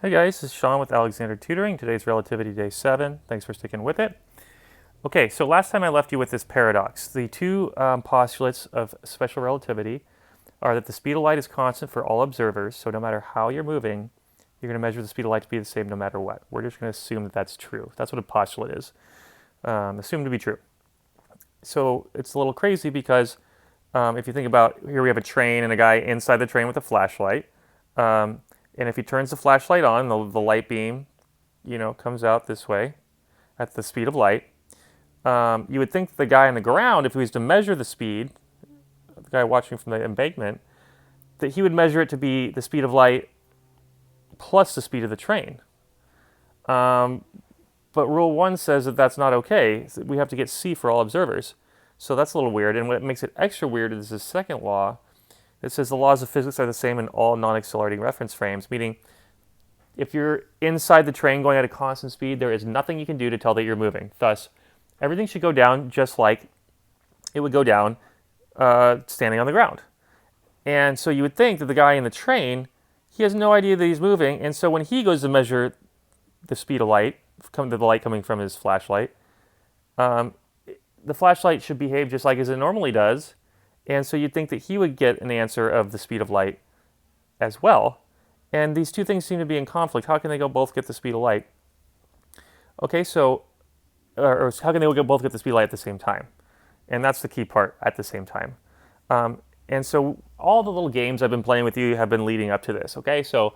Hey guys, this is Sean with Alexander Tutoring. Today's Relativity Day 7. Thanks for sticking with it. Okay, so last time I left you with this paradox. The two postulates of special relativity are that the speed of light is constant for all observers, so no matter how you're moving, you're going to measure the speed of light to be the same no matter what. We're just going to assume that that's true. That's what a postulate is. Assumed to be true. So it's a little crazy because if you think about, here we have a train and a guy inside the train with a flashlight. And if he turns the flashlight on, the light beam, comes out this way at the speed of light. You would think the guy on the ground, if he was to measure the speed, the guy watching from the embankment, that he would measure it to be the speed of light plus the speed of the train. But Rule 1 says that that's not okay. We have to get C for all observers. So that's a little weird. And what makes it extra weird is the second law. It says the laws of physics are the same in all non-accelerating reference frames, meaning if you're inside the train going at a constant speed, there is nothing you can do to tell that you're moving. Thus, everything should go down just like it would go down standing on the ground. And so you would think that the guy in the train, he has no idea that he's moving, and so when he goes to measure the speed of light, the light coming from his flashlight, the flashlight should behave just like as it normally does, and so you'd think that he would get an answer of the speed of light as well. And these two things seem to be in conflict. How can they both get the speed of light? Okay, so, or how can they both get the speed of light at the same time? And that's the key part, at the same time. And so all the little games I've been playing with you have been leading up to this, okay? So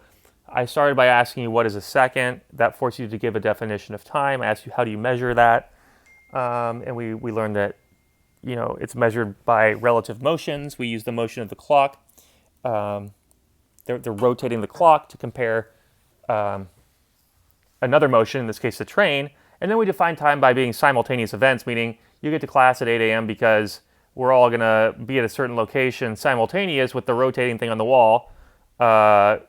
I started by asking you what is a second. That forced you to give a definition of time. I asked you how do you measure that? And we learned that it's measured by relative motions. We use the motion of the clock. They're rotating the clock to compare another motion, in this case the train. And then we define time by being simultaneous events, meaning you get to class at 8 a.m. because we're all going to be at a certain location simultaneous with the rotating thing on the wall, the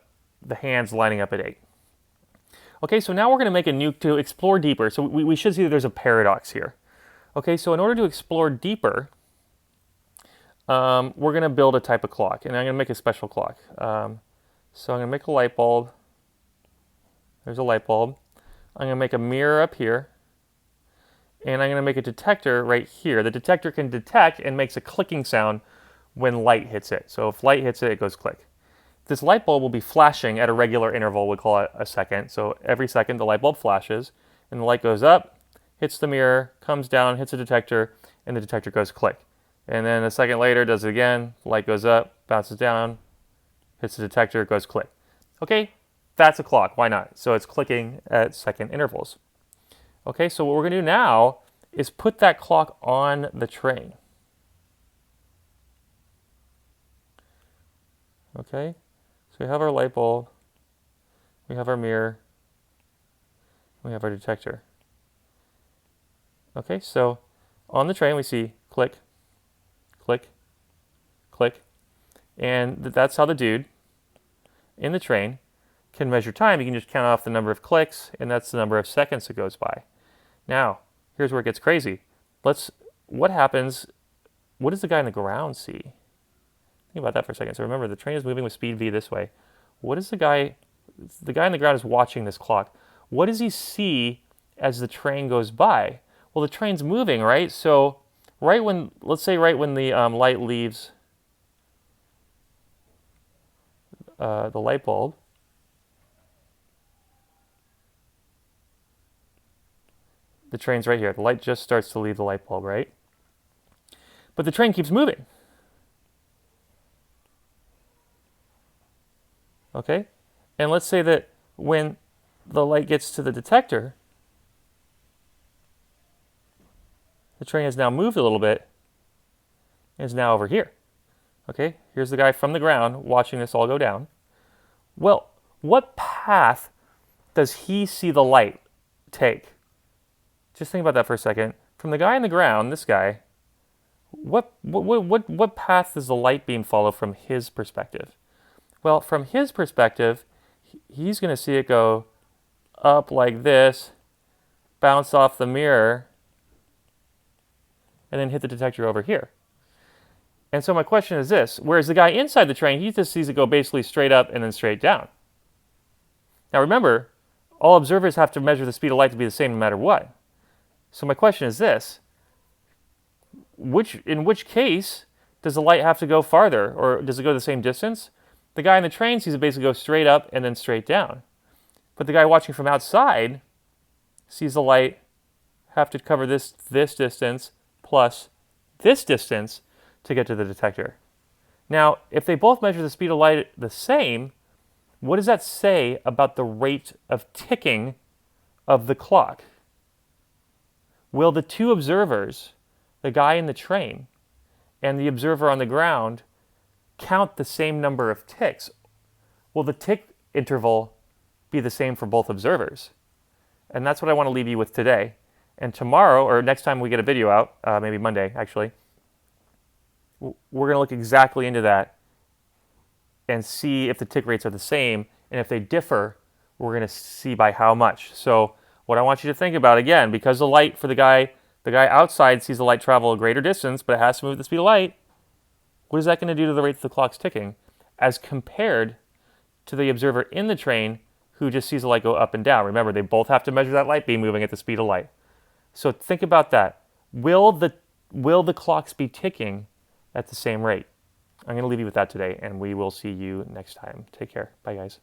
hands lining up at 8. Okay, so now we're going to make to explore deeper. So we should see that there's a paradox here. Okay, so in order to explore deeper, we're going to build a type of clock, and I'm going to make a special clock. So I'm going to make a light bulb. There's a light bulb. I'm going to make a mirror up here, and I'm going to make a detector right here. The detector can detect and makes a clicking sound when light hits it. So if light hits it, it goes click. This light bulb will be flashing at a regular interval. We call it a second. So every second the light bulb flashes, and the light goes up, hits the mirror, comes down, hits the detector, and the detector goes click. And then a second later, does it again, light goes up, bounces down, hits the detector, goes click. Okay, that's a clock, why not? So it's clicking at second intervals. Okay, so what we're gonna do now is put that clock on the train. Okay, so we have our light bulb, we have our mirror, we have our detector. Okay, so on the train we see click, click, click, and that's how the dude in the train can measure time. You can just count off the number of clicks, and that's the number of seconds that goes by. Now, here's where it gets crazy. What happens, what does the guy on the ground see? Think about that for a second. So remember, the train is moving with speed v this way. What does the guy on the ground is watching this clock. What does he see as the train goes by? Well, the train's moving, right? So let's say right when the light leaves the light bulb, the train's right here. The light just starts to leave the light bulb, right? But the train keeps moving. Okay? And let's say that when the light gets to the detector, the train has now moved a little bit and is now over here. Okay? Here's the guy from the ground watching this all go down. Well, what path does he see the light take? Just think about that for a second. From the guy on the ground, this guy, what path does the light beam follow from his perspective? Well, from his perspective, he's going to see it go up like this, bounce off the mirror, and then hit the detector over here. And so my question is this, whereas the guy inside the train, he just sees it go basically straight up and then straight down. Now remember, all observers have to measure the speed of light to be the same no matter what. So my question is this: in which case does the light have to go farther, or does it go the same distance? The guy in the train sees it basically go straight up and then straight down. But the guy watching from outside sees the light have to cover this distance plus this distance to get to the detector. Now, if they both measure the speed of light the same, what does that say about the rate of ticking of the clock? Will the two observers, the guy in the train and the observer on the ground, count the same number of ticks? Will the tick interval be the same for both observers? And that's what I want to leave you with today. And tomorrow, or next time we get a video out, maybe Monday actually, we're going to look exactly into that and see if the tick rates are the same. And if they differ, we're going to see by how much. So what I want you to think about, again, because the light for the guy outside sees the light travel a greater distance, but it has to move at the speed of light, what is that going to do to the rate that the clock's ticking as compared to the observer in the train who just sees the light go up and down? Remember, they both have to measure that light beam moving at the speed of light. So think about that. Will the clocks be ticking at the same rate? I'm going to leave you with that today, and we will see you next time. Take care. Bye, guys.